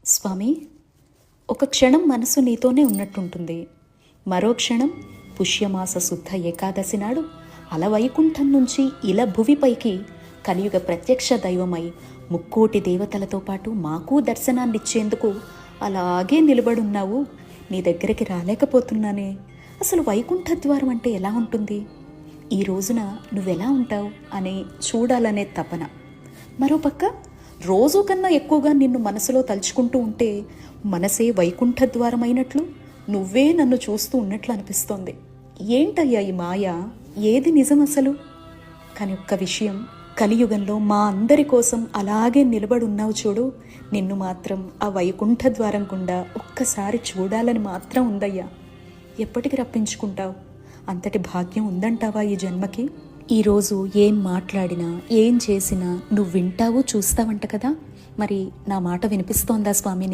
స్వామి, ఒక క్షణం మనసు నీతోనే ఉన్నట్టుంటుంది. మరో క్షణం పుష్యమాస శుద్ధ ఏకాదశి నాడు అలవైకుంఠం నుంచి ఇలా భువిపైకి కలియుగ ప్రత్యక్ష దైవమై ముక్కోటి దేవతలతో పాటు మాకు దర్శనాన్నిచ్చేందుకు అలాగే నిలబడున్నావు. నీ దగ్గరికి రాలేకపోతున్నానే. అసలు వైకుంఠ ద్వారం అంటే ఎలా ఉంటుంది, ఈ రోజున నువ్వెలా ఉంటావు అని చూడాలనే తపన. మరోపక్క రోజు కన్నా ఎక్కువగా నిన్ను మనసులో తలుచుకుంటూ ఉంటే మనసే వైకుంఠ ద్వారమైనట్లు, నువ్వే నన్ను చూస్తూ ఉన్నట్లు అనిపిస్తోంది. ఏంటయ్యా ఈ మాయ? ఏది నిజం అసలు? కానీ ఒక్క విషయం, కలియుగంలో మా అందరి కోసం అలాగే నిలబడున్నావు చూడు. నిన్ను మాత్రం ఆ వైకుంఠ ద్వారం గుండా ఒక్కసారి చూడాలని మాత్రం ఉందయ్యా. ఎప్పటికి రప్పించుకుంటావు? అంతటి భాగ్యం ఉందంటావా ఈ జన్మకి? ఈరోజు ఏం మాట్లాడినా ఏం చేసినా నువ్వు వింటావు, చూస్తావంట కదా. మరి నా మాట వినిపిస్తోందా స్వామి?